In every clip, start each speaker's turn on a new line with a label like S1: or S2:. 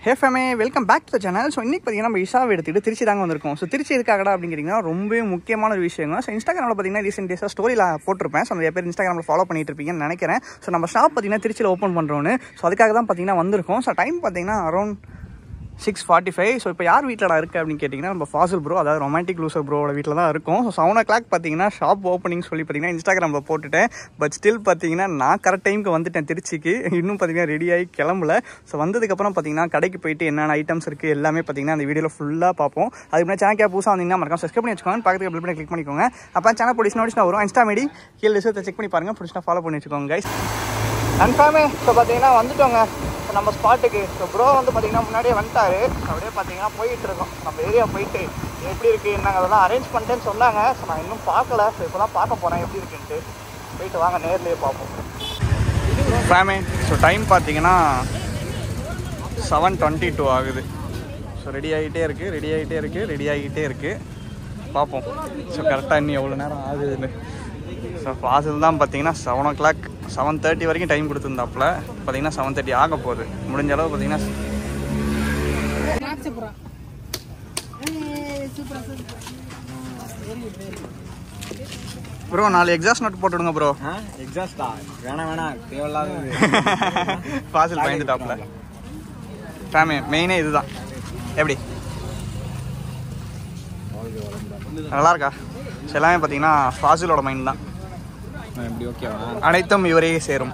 S1: Hey fam, welcome back to the channel. So இன்றைக்கி பார்த்தீங்கன்னா நம்ம இஷாவை எடுத்துகிட்டு திருச்சி தாங்க வந்திருக்கோம். ஸோ திருச்சி எதுக்காகடா அப்படிங்கிறீங்கன்னா ரொம்பவே முக்கியமான ஒரு விஷயங்க. ஸோ இன்ஸ்டாகிராமில் பார்த்தீங்கன்னா ரீசெண்ட் டேஸாக ஸ்டோரியில் போட்டிருப்பேன். ஸோ நிறைய பேர் இன்ஸ்டாகிராமில் ஃபாலோ பண்ணிட்டு இருப்பீங்கன்னு நினைக்கிறேன். ஸோ நம்ம ஷாப் பார்த்தீங்கன்னா திருச்சியில் ஓப்பன் பண்ணுறோன்னு. ஸோ அதுக்காக தான் பார்த்தீங்கன்னா வந்திருக்கோம். ஸோ டைம் பார்த்தீங்கன்னா அரௌண்ட் 6:45. ஸோ இப்போ யார் வீட்டில் இருக்குது அப்படின்னு கேட்டிங்கன்னா நம்ம ஃபாசில் ப்ரோ, அதாவது ரொமான்டிக் லூசர் ப்ரோவோட வீட்டில் தான் இருக்கும். ஸோ 7 o'clock பார்த்தீங்கன்னா ஷாப் ஓப்பனிங் சொல்லி பார்த்தீங்கன்னா இன்ஸ்டாகிராமில் போட்டுட்டேன். பட் ஸ்டில் பார்த்தீங்கன்னா நான் கரெக்ட் டைமுக்கு வந்துட்டேன் திருச்சிக்கு. இன்னும் பார்த்தீங்கன்னா ரெடியாகி கிளம்பல. ஸோ வந்ததுக்கப்புறம் பார்த்தீங்கன்னா கடைக்கு போயிட்டு என்னென்ன ஐட்டம்ஸ் இருக்குது எல்லாமே பார்த்தீங்கன்னா அந்த வீடியோவில் ஃபுல்லாக பார்ப்போம். அதுக்கு முன்னாடி சேனல் புதுசாக வந்தீங்கன்னா மறக்காம சப்ஸ்கிரைப் பண்ணி வச்சுக்கோங்க. பக்கத்துக்கு பெல் பட்டனை கிளிக் பண்ணிக்கோங்க. அப்போ சேனல் பிடிச்சி நோட்டிஸ்னா வரும். இன்ஸ்டா மீடி கீழே டிஸ்கிரிப்ஷனை செக் பண்ணி பாருங்கள். பிடிச்சினா ஃபாலோ பண்ணி வச்சுக்கோங்க கைஸ். கன்ஃபார்மே ஸோ பார்த்தீங்கன்னா வந்துட்டோங்க நம்ம ஸ்பாட்டுக்கு. ஸோ ப்ரோ வந்து பார்த்தீங்கன்னா முன்னாடியே வந்துட்டாரு. அப்படியே பார்த்தீங்கன்னா போயிட்டு இருக்கோம். நம்ம ஏரியா போயிட்டு எப்படி இருக்குது என்னங்க அதெல்லாம் அரேஞ்ச் பண்ணிட்டேன்னு சொன்னாங்க. ஸோ நான் இன்னும் பார்க்கல. ஸோ இப்போ தான் பார்க்க போகிறேன் எப்படி இருக்குன்ட்டு. போயிட்டு வாங்க நேர்லேயே பார்ப்போம் ஃபேமே. ஸோ டைம் பார்த்தீங்கன்னா 7:22 ஆகுது. ஸோ ரெடி ஆகிட்டே இருக்குது. பார்ப்போம் ஸோ கரெக்டாக இன்னும் எவ்வளோ நேரம் ஆகுதுன்னு. ஸோ ஃபாசில் தான் பார்த்தீங்கன்னா 7 o'clock 7:30 வரைக்கும் டைம் கொடுத்துருந்தாப்புல. பார்த்தீங்கன்னா 7:30 ஆக போகுது. முடிஞ்ச அளவு பார்த்தீங்கன்னா ப்ரோ 4 எக்ஸாஸ்ட் நோட் போட்டு விடுங்க ப்ரோ.
S2: எக்ஸாஸ்டா வேணாம் தேவையில்லாத
S1: ஃபாசில் பயந்துட்டாப்புல. ஃபேமே மெயினே இதுதான். எப்படி நல்லா இருக்கா? ஸோ எல்லாமே பார்த்தீங்கன்னா ஃபாசிலோட மைண்ட் தான்.
S2: எப்படி ஓகேவா?
S1: அனைத்தும் இவரே சேரும்.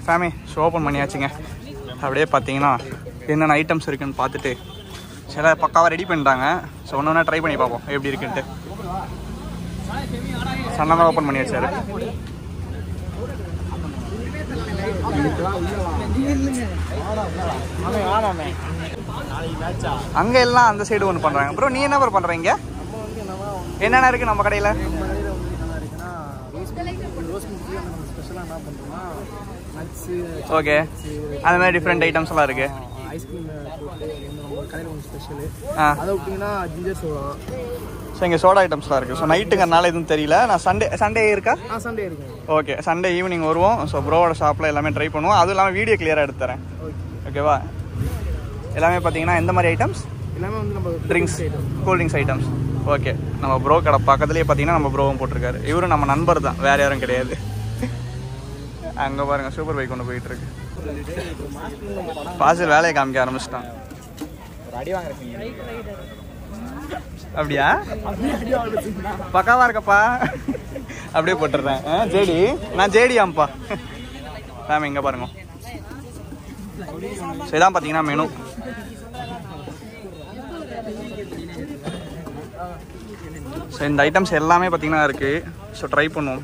S1: ஃபேமே ஷோ ஓப்பன் பண்ணியாச்சுங்க. அப்படியே பார்த்தீங்கன்னா என்னென்ன ஐட்டம்ஸ் இருக்குன்னு பார்த்துட்டு சில பக்காவாக ரெடி பண்ணிட்டாங்க. ஸோ ஒன்று ஒன்றா ட்ரை பண்ணி பார்ப்போம் எப்படி இருக்குன்ட்டு. சன்னமாக ஓப்பன் பண்ணி வச்சாரு. அங்கே எல்லாம் அந்த சைடு ஒன்று பண்ணுறாங்க. ப்ரோ நீ என்ன ப்ரோ பண்ணுறீங்க? என்னென்ன இருக்குது நம்ம கடையில்? ஓகே, அந்த மாதிரி டிஃப்ரெண்ட் ஐட்டம்ஸ்லாம் இருக்குது. ஸோ இங்கே சோடா ஐட்டம்ஸ்லாம் இருக்குது. ஸோ நைட்டுங்கிறனால எதுவும் தெரியல. நான் சண்டே இருக்கா?
S2: சண்டே இருக்கு.
S1: ஓகே, சண்டே ஈவினிங் வருவோம். ஸோ ப்ரோவோட ஷாப்பில் எல்லாமே ட்ரை பண்ணுவோம். அதுவும் இல்லாமல் வீடியோ கிளியராக எடுத்து தரேன். ஓகேவா? எல்லாமே பார்த்தீங்கன்னா எந்த மாதிரி ஐட்டம்ஸ்?
S2: எல்லாமே வந்து நம்ம
S1: ட்ரிங்க்ஸ், கூல்ட்ரிங்க்ஸ் ஐட்டம்ஸ். ஓகே, நம்ம ப்ரோ கடை பக்கத்துலேயே பார்த்தீங்கன்னா நம்ம ப்ரோவும் போட்டிருக்காரு. இவரும் நம்ம நண்பர் தான், வேறு யாரும் கிடையாது. அங்கே பாருங்கள் சூப்பர் பைக் கொண்டு போயிட்டுருக்கு. ஃபாசில் வேலையை காமிக்க ஆரம்பிச்சிட்டான். அப்படியா? பக்காவா இருக்கப்பா. அப்படியே போட்டுடுறேன். ஜேடி, நான் ஜேடியாம்ப்பா. மேம் இங்கே பாருங்க. ஸோ இதான் பார்த்தீங்கன்னா மெனு. ஸோ இந்த ஐட்டம்ஸ் எல்லாமே பார்த்தீங்கன்னா இருக்குது. ஸோ ட்ரை பண்ணுவோம்.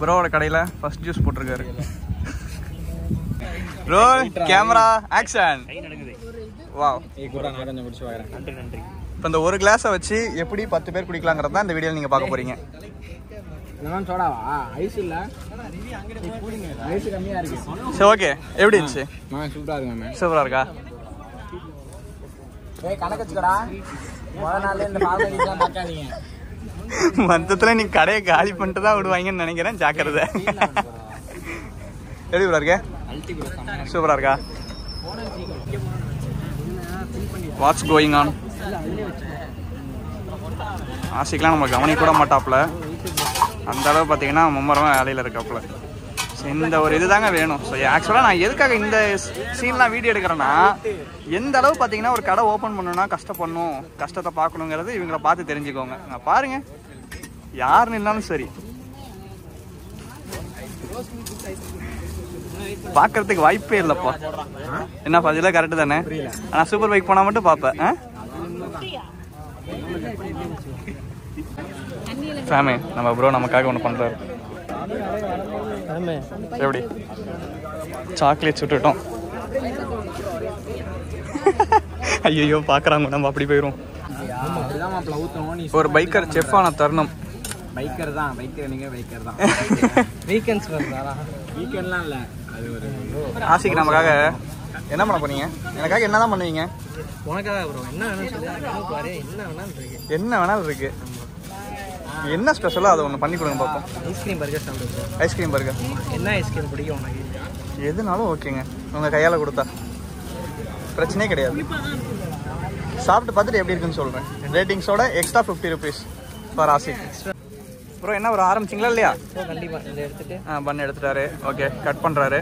S1: ப்ரோவோட கடையில் ஃபர்ஸ்ட் ஜூஸ் போட்டிருக்காரு. Role camera action. வாவ். இப்போ இந்த ஒரு கிளாஸை வச்சு எப்படி 10 பேர் குடிக்கலாங்கிறது தான் இந்த வீடியோவில் நீங்கள் பார்க்க போகிறீங்க. சரி ஓகே, எப்படி இருந்துச்சு? சூப்பராக இருக்கா? மொத்தத்தில் நீ கடையை காலி பண்ணிட்டு தான் விடுவாங்கன்னு நினைக்கிறேன். ஜாக்கிரதை. எப்படி இருக்கா? சூப்பராக இருக்கா? What's going on? ஆசிக்கலாம் நம்ம கவனிக்க கூட மாட்டாப்புல. அந்த அளவு பார்த்தீங்கன்னா மும்மரமாக வேலையில் இருக்காப்புல. ஸோ இந்த ஒரு இது தாங்க வேணும். ஸோ ஆக்சுவலாக நான் எதுக்காக இந்த சீன்லாம் வீடியோ எடுக்கிறேன்னா, எந்த அளவு பார்த்தீங்கன்னா ஒரு கடை ஓப்பன் பண்ணணும்னா கஷ்டப்படணும், கஷ்டத்தை பார்க்கணுங்கிறது இவங்கள பார்த்து தெரிஞ்சுக்கோங்க. நான் பாருங்கள், யாருன்னு இருந்தாலும் சரி பார்க்கறதுக்கு வாய்ப்பே இல்லைப்பா. என்ன பதிலாக கரெக்டு தானே? ஆனால் சூப்பர் பைக் போனால் மட்டும் பார்ப்பேன். சாமி நம்ம ப்ரோ நமக்காக ஒன்று பண்ணுறாரு. எப்படி சாக்லேட் சுட்டுட்டோம். ஐயோ பார்க்குறாங்க, நம்ம அப்படி போயிடும். ஒரு பைக்கர் செஃப் ஆன தருணம்.
S2: பைக்கர் தான், நீங்கள் பைக்கர் தான். வீக்கெண்ட்ஸ் வீக்கெண்ட்லாம் இல்லை. அது ஒரு
S1: ஆசைக்கு நமக்காக என்ன பண்ண போறீங்க? எனக்காக என்ன தான் பண்ணுவீங்க?
S2: உனக்காக ப்ரோ என்ன வேணும் சொல்லு.
S1: என்ன வேணாலும் இருக்கு. என்ன ஸ்பெஷலோ அதை ஒன்று பண்ணி கொடுங்க பார்ப்போம்.
S2: ஐஸ்கிரீம் பர்கர் சாப்பிடுங்க.
S1: ஐஸ்கிரீம் பர்கர்
S2: என்ன ஐஸ்கிரீம் பிடிக்கும் உனக்கு?
S1: எதுனாலும் ஓகேங்க, உங்கள் கையால் கொடுத்தா பிரச்சனையே கிடையாது. சாப்பிட்டு பார்த்துட்டு எப்படி இருக்குன்னு சொல்கிறேன். ரேட்டிங்ஸோட extra 50 rupees for Aashiq. Bro என்ன ஒரு ஆரம்பிச்சிங்களா இல்லையா?
S2: கண்டிப்பாக இதை எடுத்துட்டு
S1: பண்ணு எடுத்துட்டாரு. ஓகே, கட் பண்ணுறாரு.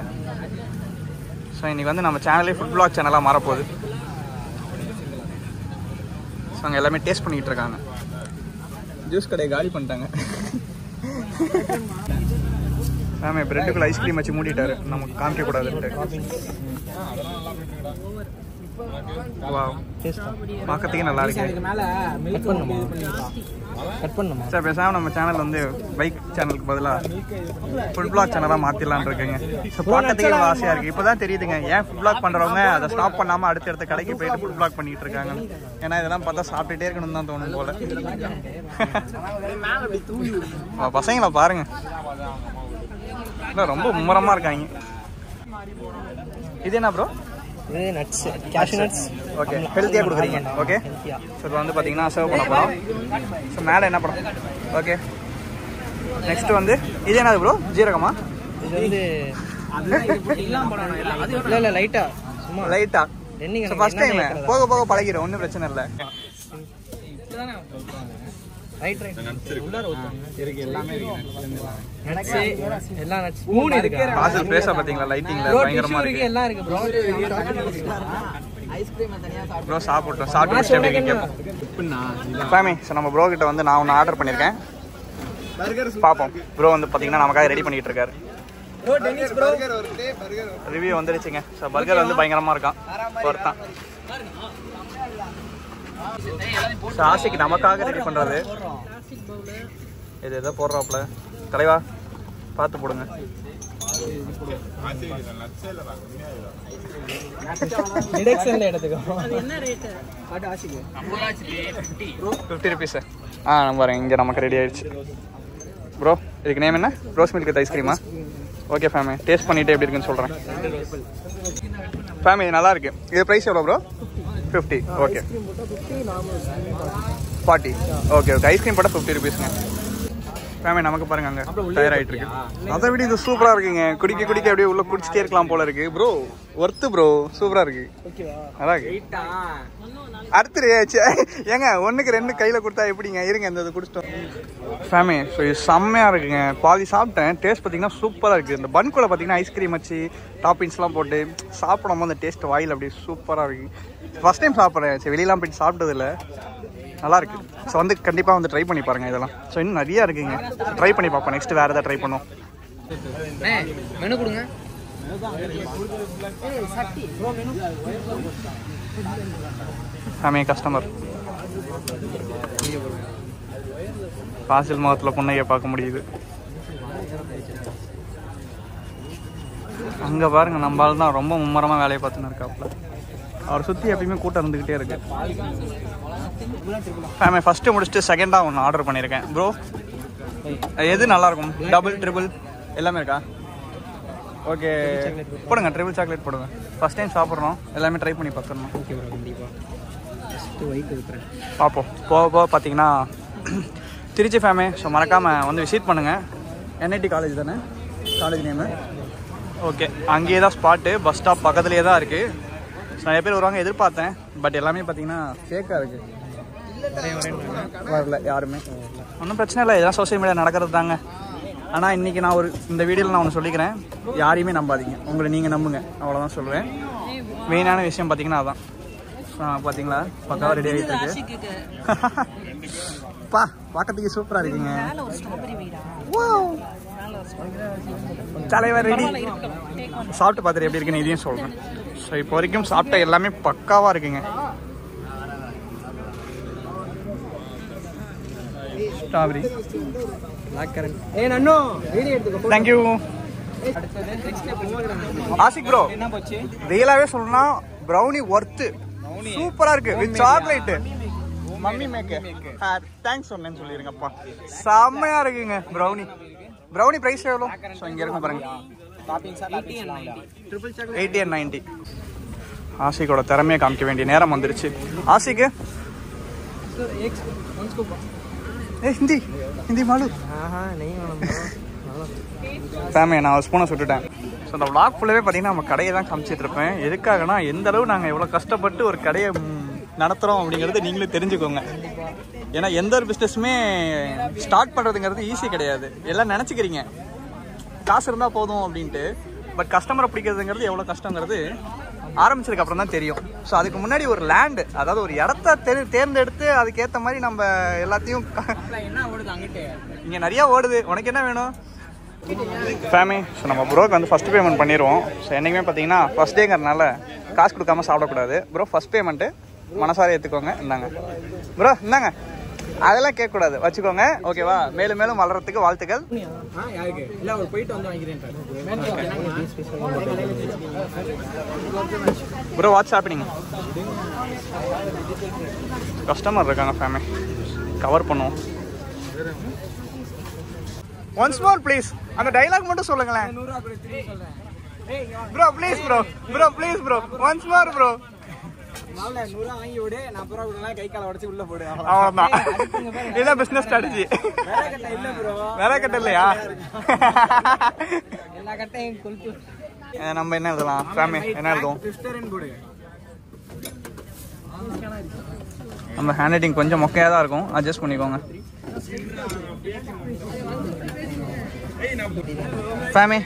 S1: ஸோ இன்றைக்கி வந்து நம்ம சேனலே ஃபுட் பிளாக் சேனலாக மாறப்போகுது. ஸோ அங்கே எல்லாமே டேஸ்ட் பண்ணிக்கிட்டு இருக்காங்க. ஜூஸ் கடையை காலி பண்ணிட்டாங்க. ஆமாம், பிரெட்டுக்குள்ள ஐஸ்கிரீம் வச்சு மூடிட்டாரு, நமக்கு காமிக்கக்கூடாதுன்ட்டு. பார்க்கறதுக்கே நல்லா இருக்கு. சார் பேசாமல் நம்ம சேனல் வந்து பைக் சேனலுக்கு பதிலாக ஃபுட் பிளாக் சேனலாக மாற்றிடலான் இருக்குங்க. ஸோ பார்க்கறதுக்கே இவ்வளோ ஆசையாக இருக்குது. இப்போ தான் தெரியுதுங்க ஏன் ஃபுட் பிளாக் பண்ணுறவங்க அதை ஸ்டாப் பண்ணாமல் அடுத்தடுத்த கடைக்கு போயிட்டு ஃபுட் பிளாக் பண்ணிகிட்டு இருக்காங்க. ஏன்னா இதெல்லாம் பார்த்தா சாப்பிட்டுட்டே இருக்கணும்னு தான் தோணும் போல. பசங்களை பாருங்க, இல்லை ரொம்ப மும்முரமாக இருக்காங்க. இது என்ன ப்ரோ?
S2: இது நட்ஸ், கேஷ்யூ நட்ஸ்.
S1: ஓகே, ஹெல்த்தியாக கொடுக்குறீங்க. ஓகே, ஸோ இப்போ வந்து பார்த்தீங்கன்னா சர்வ் பண்ண போகிறோம். ஸோ மேலே என்ன படம்? ஓகே, நெக்ஸ்ட் வந்து இது என்னது ப்ரோ? ஜீரகமா?
S2: இது வந்து இல்லை லைட்டா, சும்மா
S1: லைட்டா. ஃபர்ஸ்ட் டைம், போக போக பழகிடும், ஒன்றும் பிரச்சனை இல்லை.
S2: ரைட் இருக்கு, எல்லாமே எல்லா நட்ஸ் 3 இருக்கு.
S1: பாசல் பேச பாத்தீங்களா? லைட்டிங்ல பயங்கரமா இருக்கு.
S2: எல்லாம் இருக்கு ப்ரோ.
S1: ஐஸ்கிரீம் தனியா சாப்பிட்டு ப்ரோ சாப்பிட்டோம். சாப்பிட்டு எப்படி கேட்போம் ஃபேமி. ஸோ நம்ம ப்ரோ கிட்ட வந்து நான் ஒன்று ஆர்டர் பண்ணியிருக்கேன், பார்ப்போம். ப்ரோ வந்து பார்த்தீங்கன்னா நமக்காக ரெடி பண்ணிட்டு இருக்காரு. ரிவ்யூ வந்துருச்சுங்க. ஸோ பர்கர் வந்து பயங்கரமாக இருக்கான், ஒருத்தான். ஸோ ஆசைக்கு நமக்காக ரெடி பண்ணுறது. இது எதோ போடுறாப்புல. தலைவா பார்த்து போடுங்க. $50 rupees. நம்ம வரேன், இங்கே நமக்கு ரெடி ஆயிடுச்சு. ப்ரோ இதுக்கு நேம் என்ன? ரோஸ் மில்க் வித் ஐஸ்கிரீமா? ஓகே ஃபேமி, டேஸ்ட் பண்ணிவிட்டு எப்படி இருக்குன்னு சொல்கிறேன். ஃபேமி நல்லா இருக்கு. இது ப்ரைஸ் எவ்வளோ bro? 50. Okay, 40. Okay okay, ice cream போட்டால் 50 rupeesங்க. ஃபேமி நமக்கு பாருங்க அங்கே டயர் ஆகிட்டு இருக்கு. அதை விட இது சூப்பராக இருக்குங்க. குடிக்க குடிக்க அப்படியே உள்ள குடிச்சிட்டே இருக்கலாம் போல இருக்கு. ப்ரோ ஒர்த்து ப்ரோ, சூப்பராக இருக்கு. நல்லா இருக்கு. அடுத்து ஏங்க 1க்கு 2 கையில் கொடுத்தா எப்படிங்க? இருங்க இந்த இது குடிச்சிட்டோம் ஃபேமி. ஸோ இது செம்மையாக இருக்குங்க. பாதி சாப்பிட்டேன். டேஸ்ட் பார்த்தீங்கன்னா சூப்பராக இருக்குது. இந்த பன்குள்ள பார்த்தீங்கன்னா ஐஸ்கிரீம் வச்சு டாப்பிங்ஸ்லாம் போட்டு சாப்பிடும் போது அந்த டேஸ்ட் வாயில் அப்படி சூப்பராக இருக்குது. ஃபஸ்ட் டைம் சாப்பிட்றேன். சரி, வெளியெல்லாம் போயிட்டு சாப்பிட்டதில்ல, நல்லா இருக்குது. ஸோ வந்து கண்டிப்பாக வந்து ட்ரை பண்ணி பாருங்கள். இதெல்லாம் ஸோ இன்னும் நிறையா இருக்குங்க. ட்ரை பண்ணி பார்ப்போம். நெக்ஸ்ட் வேறு எதாவது ட்ரை பண்ணுவோம்.
S2: மெனு கொடுங்க.
S1: ஃபேமி கஸ்டமர் பாசில் முகத்தில் புண்ணையை பார்க்க முடியுது. அங்கே பாருங்கள், நம்மளால தான் ரொம்ப மும்மரமாக வேலையை பார்த்துன்னு இருக்காப்புல. அவரை சுற்றி எப்பயுமே கூட்டம் இருந்துக்கிட்டே இருக்கு. ஃபேமி ஃபஸ்ட்டு முடிச்சுட்டு செகண்டாக ஒன்று ஆர்டர் பண்ணியிருக்கேன். ப்ரோ எது நல்லாயிருக்கும்? டபுள் ட்ரிபிள் எல்லாமே இருக்கா? ஓகே போடுங்க, ட்ரிபிள் சாக்லேட் போடுங்க. ஃபஸ்ட் டைம் சாப்பிட்றோம், எல்லாமே ட்ரை பண்ணி பார்த்துடணும்.
S2: ஓகே ப்ரோ, கண்டிப்பாக
S1: பார்ப்போம். போக போக பார்த்தீங்கன்னா திருச்சி ஃபேமி. ஸோ மறக்காமல் வந்து விசிட் பண்ணுங்கள். NIT காலேஜ் தானே காலேஜ் நேமு? ஓகே, அங்கேயே தான் ஸ்பாட்டு. பஸ் ஸ்டாப் பக்கத்துலேயே தான் இருக்குது. ஸோ நிறைய பேர் வருவாங்க எதிர்பார்த்தேன். பட் எல்லாமே பார்த்தீங்கன்னா ஃபேக்காக இருக்குது. வரல யாருமே. ஒன்றும் பிரச்சனை இல்லை, இதெல்லாம் சோஷியல் மீடியா நடக்கிறது தாங்க. ஆனால் இன்றைக்கி நான் இந்த வீடியோவில் நான் ஒன்று சொல்லிக்கிறேன். யாரையுமே நம்பாதீங்க, உங்களை நீங்கள் நம்புங்க, அவ்வளோதான் சொல்லுவேன். மெயினான விஷயம் பார்த்தீங்கன்னா அதான். பார்த்தீங்களா பக்காவாக ரெடி ஆகிட்டு இருக்கு. பா பார்க்கறதுக்கு சூப்பராக இருக்குங்க. தலைவர் ரெடி. சாப்பிட்டு பார்த்துட்டு எப்படி இருக்குன்னு இதையும் சொல்கிறேன். ஸோ இப்போ வரைக்கும் சாப்பிட்ட எல்லாமே பக்காவாக இருக்குங்க. Strawberry thank you. ஆசிக் ப்ரோ ரியலாகவே சொல்லணும்னா ப்ரௌனி ஒர்த்து, சூப்பராக இருக்கு வித் சாக்லேட்டு. மம்மி மேக்கு தேங்க்ஸ் சொன்னேன்னு சொல்லிடுங்கப்பா. செம்மையாக இருக்குங்க ப்ரௌனி. ப்ரௌனி ப்ரைஸ் எவ்வளோ? ஸோ இங்கே இருக்கும் பாருங்க, 80 and 90. ஆசிக்கோட திறமையை காமிக்க வேண்டிய நேரம் வந்துருச்சு. ஆசிக்கு ஹிந்தி ஹிந்தி மாலு ஃபேமிலி. நான் ஸ்பூனை சுட்டுட்டேன். ஸோ அந்த vlog ஃபுல்லாகவே பார்த்தீங்கன்னா நம்ம கடையை தான் காமிச்சிட்டு இருப்பேன். எதுக்காகனா எந்த அளவு நாங்கள் எவ்வளோ கஷ்டப்பட்டு ஒரு கடையை நடத்துகிறோம் அப்படிங்கிறது நீங்களும் தெரிஞ்சுக்கோங்க. ஏன்னா எந்த ஒரு பிஸ்னஸுமே ஸ்டார்ட் பண்ணுறதுங்கிறது ஈஸி கிடையாது. எல்லாம் நினச்சிக்கிறீங்க காசு இருந்தால் போதும் அப்படின்ட்டு. பட் கஸ்டமரை பிடிக்கிறதுங்கிறது எவ்வளோ கஷ்டங்கிறது ஆரம்பிச்சதுக்கு அப்புறம் தான் தெரியும். ஸோ அதுக்கு முன்னாடி ஒரு லேண்டு, அதாவது ஒரு இடத்த தேர்ந்தெடுத்து அதுக்கேற்ற மாதிரி நம்ம எல்லாத்தையும் இங்கே நிறையா ஓடுது. உனக்கு என்ன வேணும் ஃபேமி? ஸோ நம்ம ப்ரோக்கு வந்து ஃபஸ்ட் பேமெண்ட் பண்ணிடுவோம். ஸோ என்றைக்குமே பார்த்தீங்கன்னா ஃபஸ்ட் டேங்கிறதுனால காசு கொடுக்காம சாப்பிடக்கூடாது. ப்ரோ ஃபஸ்ட் பேமெண்ட்டு மனசார ஏற்றுக்கோங்க. இந்தாங்க ப்ரோ, இந்தாங்க. அதெல்லாம் கேட்கக்கூடாது, வச்சுக்கோங்க. ஓகேவா? மேலும் மேலும் வளர்கிறதுக்கு வாழ்த்துக்கள். Bro what's happening? கஸ்டமர் இருக்காங்க ஃபேமி, கவர் பண்ணுவோம். Once more please. அந்த டைலாக் மட்டும் சொல்லுங்களேன் bro. Please bro, bro please bro, once more bro. அவ்வளவுதான். இதுதான் பிசினஸ் ஸ்ட்ராட்டஜி. வேற கட்ட இல்லையா? நம்ம என்ன எழுதலாம் ஃபேமி? என்ன எழுதுவோம்? நம்ம ஹேண்ட் ரைட்டிங் கொஞ்சம் மொக்கையாக தான் இருக்கும், அட்ஜஸ்ட் பண்ணிக்கோங்க ஃபேமி.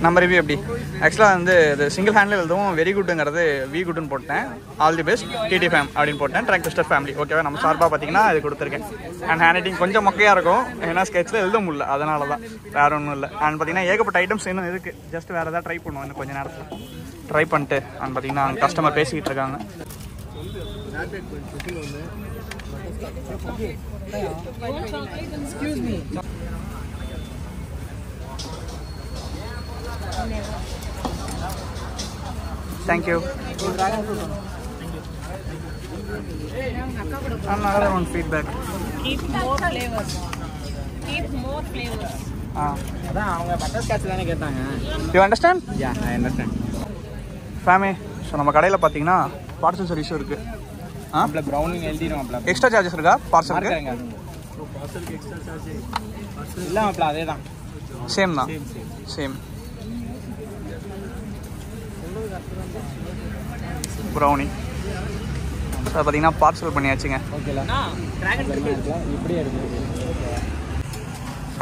S1: நம்ம ரிவ்யூ எப்படி? ஆக்சுவலாக வந்து இது சிங்கிள் ஹேண்டில் எழுதுவும் வெரி குட்டுங்கிறது வி குட்னு போட்டேன். All the best DD fame அப்படின்னு போட்டேன். Track twister family. ஓகேவா? நம்ம சார்பாக பார்த்தீங்கன்னா இது கொடுத்துருக்கேன். அண்ட் ஹேண்ட் ரைட்டிங் கொஞ்சம் மொக்கையாக இருக்கும், ஏன்னா ஸ்கெட்சில் எழுத முடியல, அதனால தான், வேறு ஒன்றும் இல்லை. அண்ட் பார்த்தீங்கன்னா ஏகப்பட்ட ஐட்டம்ஸ் இன்னும் இருக்குது. ஜஸ்ட் வேறு எதாவது ட்ரை பண்ணுவோம் இன்னும் கொஞ்சம் நேரத்தில். ட்ரை பண்ணிட்டு அண்ட் பார்த்தீங்கன்னா கஸ்டமர் பேசிக்கிட்டு இருக்காங்க. Thank you. Another one feedback.
S3: Keep more flavors. Keep more flavors.
S2: அதான் அவங்க பட்டர்ஸ்காட்ச் தானே கேட்டாங்க.
S1: You understand?
S2: Yeah, I understand.
S1: Fam, so நம்ம கடையில் பார்த்தீங்கன்னா பார்சல் சர்வீஸும் இருக்குது.
S2: அப்பல ப்ரௌனிங் எழுதிரும். அப்பல
S1: எக்ஸ்ட்ரா சார்ஜஸ் இருக்கா பார்சலுக்கு?
S2: பார்சலுக்கு எக்ஸ்ட்ரா சார்ஜ் இல்லை அப்பல, அதே தான்,
S1: சேம் தான், சேம். ப்ரௌனி சார் பார்த்தீங்கன்னா பார்சல் பண்ணியாச்சுங்க.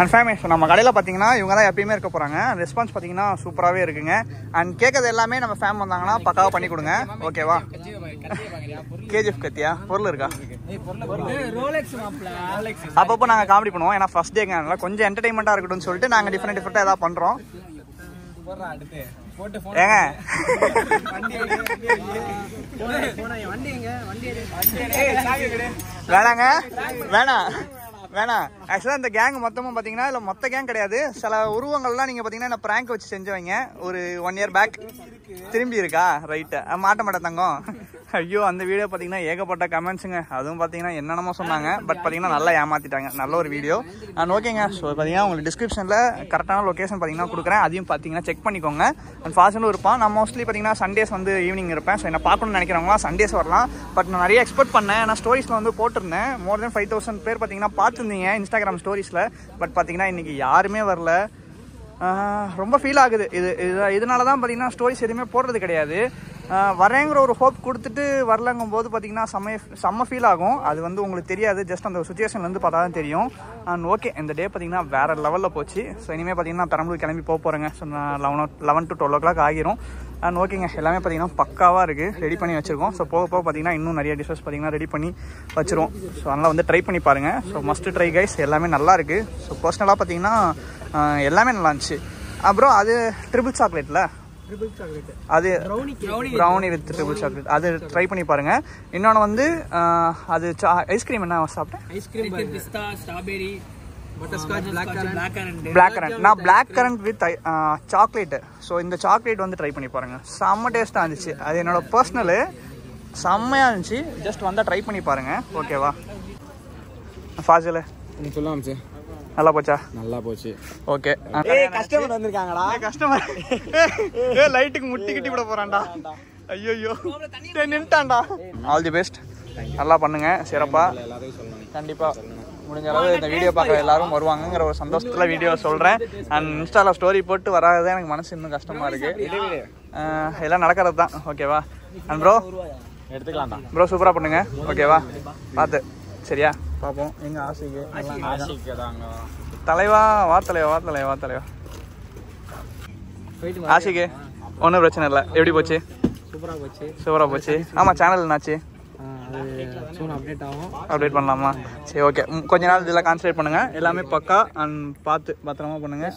S1: அண்ட் ஃபேமி, ஸோ நம்ம கடையில் பார்த்தீங்கன்னா இவங்க தான் எப்பயுமே இருக்க போகிறாங்க. ரெஸ்பான்ஸ் பார்த்தீங்கன்னா சூப்பராகவே இருக்குங்க. அண்ட் கேட்கறது எல்லாமே நம்ம ஃபேம் வந்தாங்கன்னா பக்காவாக பண்ணி கொடுங்க. ஓகேவா? கேஜிஎஃப் கத்தியா பொருள் இருக்கா? அப்பப்போ நாங்கள் காமெடி பண்ணுவோம், ஏன்னா ஃபர்ஸ்ட் டேங்க, அதனால கொஞ்சம் என்டர்டைன்மெண்ட்டாக இருக்கட்டும்னு சொல்லிட்டு நாங்கள் டிஃப்ரெண்ட்டாக ஏதாவது பண்ணுறோம். ஏங்க வேணாங்க, வேணாம் வேணாம். ஆக்சுவலாக இந்த கேங் மொத்தமும் பார்த்தீங்கன்னா இல்லை மொத்த கேங் கிடையாது. சில உருவங்கள்லாம் நீங்கள் பார்த்தீங்கன்னா இந்த ப்ராங்க் வச்சு செஞ்சவங்க ஒரு 1 year பேக் திரும்பி இருக்கா? ரைட்டு, மாட்ட மாட்டேன் தங்கம். ஐயோ, அந்த வீடியோ பார்த்தீங்கன்னா ஏகப்பட்ட கமெண்ட்ஸுங்க. அதுவும் பார்த்தீங்கன்னா என்னென்னமோ சொன்னாங்க. பட் பார்த்தீங்கன்னா நல்லா ஏமாற்றிட்டாங்க. நல்ல ஒரு வீடியோ. அண்ட் ஓகேங்க. ஸோ பார்த்தீங்கன்னா உங்களுக்கு டிஸ்கிரிப்ஷனில் கரெக்டான லொக்கேஷன் பார்த்தீங்கன்னா கொடுக்குறேன். அதையும் பார்த்தீங்கன்னா செக் பண்ணிக்கோங்க. அண்ட் ஃபாஸ்ட்டும் இருப்பான். நான் மோஸ்ட்லி பார்த்தீங்கன்னா சண்டேஸ் வந்து ஈவினிங் இருப்பேன். ஸோ என்ன பார்க்கணும்னு நினைக்கிறவங்களாம் சண்டேஸ் வரலாம். பட் நான் நிறைய எக்ஸ்பெக்ட் பண்ணேன். நான் ஸ்டோரிஸில் வந்து போட்டிருந்தேன். மோர் தென் 5000 பேர் பார்த்தீங்கன்னா பார்த்துருந்தீங்க இன்ஸ்டாகிராம் ஸ்டோரிஸில். பட் பார்த்தீங்கன்னா இன்றைக்கி யாருமே வரல. ரொம்ப ஃபீல் ஆகுது. இதனால தான் பார்த்தீங்கன்னா ஸ்டோரிஸ் எதுவுமே போடுறது கிடையாது. வரேங்கிற ஒரு ஹோப் கொடுத்துட்டு வரலங்கும் போது பார்த்தீங்கன்னா செம்ம ஃபீல் ஆகும். அது வந்து உங்களுக்கு தெரியாது, ஜஸ்ட் அந்த சுச்சுவேஷன்லேருந்து பார்த்தா தான் தெரியும். அண்ட் ஓகே, இந்த டே பார்த்தீங்கன்னா வேறு லெவலில் போச்சு. ஸோ இனிமேல் பார்த்தீங்கன்னா பெரம்பலூர் கிளம்பி போகிறேங்க. ஸோ நான் 11 to 12 o'clock ஆகிரும். அண்ட் ஓகேங்க, எல்லாமே பார்த்தீங்கன்னா பக்காவாக இருக்குது, ரெடி பண்ணி வச்சுருக்கோம். ஸோ போக போக பார்த்தீங்கன்னா இன்னும் நிறைய டிஷ்ஷஸ் பார்த்தீங்கன்னா ரெடி பண்ணி வச்சுருவோம். ஸோ அதனால் வந்து ட்ரை பண்ணி பாருங்கள். ஸோ மஸ்ட் ட்ரை கைஸ், எல்லாமே நல்லா இருக்குது. ஸோ பர்சனலாக பார்த்தீங்கன்னா எல்லாமே நல்லா இருந்துச்சு. அப்புறம் அது ட்ரிபிள் சாக்லேட்டில் அது ப்ரௌனி வித் ட்ரிபிள் சாக்லேட், அது ட்ரை பண்ணி பாருங்க. இன்னொன்று வந்து அது ஐஸ்கிரீம் என்ன சாப்பிட்டேன்?
S2: ஐஸ்கிரீம் பிஸ்தா, ஸ்ட்ராபெரி, பட்டர்ஸ்காட்ச்,
S1: பிளாக் கரண்ட். நான் black currant with chocolate. So இந்த சாக்லேட் வந்து ட்ரை பண்ணி பாருங்க, செம்ம டேஸ்ட்டாக இருந்துச்சு. அது என்னோட பர்சனலு, செம்மையாக இருந்துச்சு. ஜஸ்ட் வந்தால் ட்ரை பண்ணி பாருங்க. ஓகேவா? ஃபாசில்
S2: சொல்லலாம் சார்.
S1: நல்லா போச்சா?
S2: நல்லா போச்சு.
S1: ஓகே.
S2: கஸ்டமர் வந்திருக்காங்கடா.
S1: கஸ்டமர் லைட்டுக்கு முட்டி கிட்டி விட போறான்டா. ஐயோ நின்ட்டான்டா. All the best. நல்லா பண்ணுங்க சிறப்பா. கண்டிப்பா முடிஞ்ச அளவு இந்த வீடியோ பார்க்குற எல்லாரும் வருவாங்கங்கிற ஒரு சந்தோஷத்தில் வீடியோ சொல்கிறேன். அண்ட் இன்ஸ்டாவில் ஸ்டோரி போட்டு வராததான் எனக்கு மனசு இன்னும் கஷ்டமாக இருக்குது. எல்லாம் நடக்கிறது தான். ஓகேவா? அண்ட் ப்ரோ
S2: எடுத்துக்கலாம்டா
S1: ப்ரோ சூப்பராக பண்ணுங்க. ஓகேவா? பார்த்து சரியா பார்ப்போம். எங்கள் ஆசைக்கு தலைவா வா தலைவா ஆசைக்கு ஒன்றும் பிரச்சனை இல்லை. எப்படி போச்சு? சூப்பராக போச்சு. ஆமாம், சேனல் என்னாச்சு? அப்டேட் பண்ணலாமா? சரி, ஓகே. கொஞ்ச நாள் இதெல்லாம் கான்சன்ட்ரேட் பண்ணுங்கள். எல்லாமே பக்கா அண்ட் பார்த்து பத்திரமா பண்ணுங்கள்.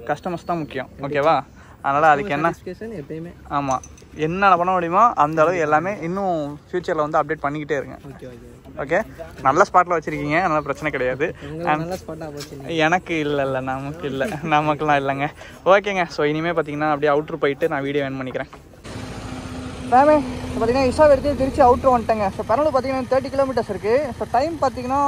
S1: கஸ்டமர்ஸ் தான் முக்கியம். ஓகேவா? அதனால் அதுக்கு என்ன
S2: எப்பயுமே
S1: ஆமாம் என்னென்ன பண்ண முடியுமோ அந்த அளவு எல்லாமே இன்னும் ஃப்யூச்சரில் வந்து அப்டேட் பண்ணிக்கிட்டே இருங்க. ஓகே, நல்ல ஸ்பாட்டில் வச்சுருக்கீங்க, அதனால் பிரச்சனை கிடையாது. எனக்கு இல்லை நமக்குலாம் இல்லைங்க. ஓகேங்க. ஸோ இனிமேல் பார்த்தீங்கன்னா அப்படியே அவுட்ரு போயிட்டு நான் வீடியோ என் பண்ணிக்கிறேன். மேமே பார்த்தீங்கன்னா இஷா எடுத்து திருச்சி அவுட்ரு வந்துட்டேங்க. ஸோ பெரம்பலூர் பார்த்தீங்கன்னா 30 கிலோமீட்டர்ஸ் இருக்குது. ஸோ டைம் பார்த்தீங்கன்னா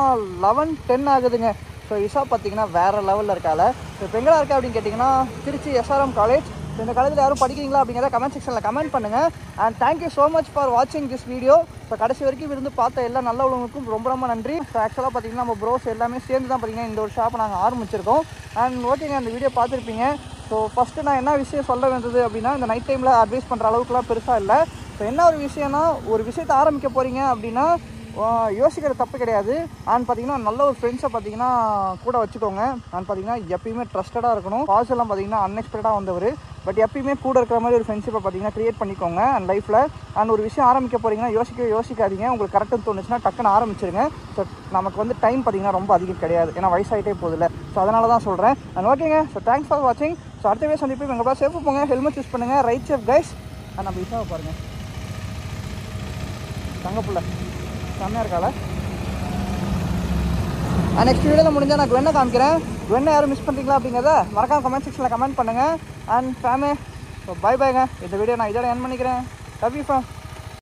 S1: 11:10 ஆகுதுங்க. ஸோ இஷா பார்த்தீங்கன்னா வேறு லெவலில் இருக்கால. ஸோ இப்போ எங்கடா இருக்கா அப்படின்னு கேட்டிங்கன்னா திருச்சி SRM காலேஜ். ஸோ இந்த காலேஜில் யாரும் படிக்கிறீங்களா அப்படிங்கிறத கமெண்ட் செக்ஷனில் கமெண்ட் பண்ணுங்கள். And thank you so much for வாட்சிங் திஸ் வீடியோ. ஸோ கடைசி வரைக்கும் இருந்து பார்த்த எல்லா நல்ல உள்ளவங்களுக்கும் ரொம்ப ரொம்ப நன்றி. ஸோ ஆக்சுவலாக பார்த்தீங்கன்னா நம்ம ப்ரோஸ் எல்லாமே சேர்ந்து தான் பார்த்தீங்கன்னா இந்த ஒரு ஷாப்பை நாங்கள் ஆரம்பிச்சிருக்கோம். அண்ட் ஓகேங்க, அந்த வீடியோ பார்த்துருப்பீங்க. ஸோ ஃபஸ்ட்டு நான் என்ன விஷயம் சொல்ல வேண்டியது அப்படின்னா, இந்த நைட் டைமில் அட்வைஸ் பண்ணுற அளவுக்குலாம் பெருசாக இல்லை. ஸோ என்ன ஒரு விஷயம்னா, ஒரு விஷயத்தை ஆரம்பிக்க போகிறீங்க அப்படின்னா யோசிக்கிறது தப்பு கிடையாது. அண்ட் பார்த்தீங்கன்னா நல்ல ஒரு ஃப்ரெண்ட்ஸை பார்த்தீங்கன்னா கூட வச்சுக்கோங்க. அண்ட் பார்த்தீங்கன்னா எப்பயுமே ட்ரஸ்டடாக இருக்கணும். பாஸ்லாம் பார்த்தீங்கன்னா அன்எக்ஸ்பெக்டடாக வந்தவர், பட் எப்பயுமே கூட இருக்கிற மாதிரி ஒரு ஃப்ரெண்ட்ஷிப்பை பார்த்தீங்கன்னா க்ரியேட் பண்ணிக்கோங்க அண்ட் லைஃப்பில். அண்ட் ஒரு விஷயம் ஆரம்பிக்க போகிறீங்கன்னா யோசிக்காதீங்க. உங்களுக்கு கரெக்டுன்னு தோணுச்சுன்னா டக்குன்னு ஆரம்பிச்சிருங்க. ஸோ நமக்கு வந்து டைம் பார்த்தீங்கன்னா ரொம்ப அதிகம் கிடையாது, ஏன்னா வயசாகிட்டே போதில்லை. ஸோ அதனால தான் சொல்கிறேன். அண்ட் ஓகேங்க. ஸோ தேங்க்ஸ் ஃபார் வாட்சிங். ஸோ அடுத்த வீடியோ சந்திப்போம். எங்கள் பாஸ் சேஃபாக போங்க, ஹெல்மெட் யூஸ் பண்ணுங்கள், ரைட் சேஃப் கைஸ். அண்ட் நம்ம இஷாவை பாருங்கள், தங்கப்புள்ள செம்மையாக இருக்கால. நெக்ஸ்ட் வீடியோவில் முடிஞ்சால் நான் குவென்னை காமிக்கிறேன். குவென்னை யாரும் மிஸ் பண்ணுறீங்களா அப்படிங்கிறத மறக்காம கமெண்ட் செக்ஷனில் கமெண்ட் பண்ணுங்கள். அண்ட் ஃபேமே ஸோ பை பைங்க. இந்த வீடியோ நான் இதோட என் பண்ணிக்கிறேன். Love you from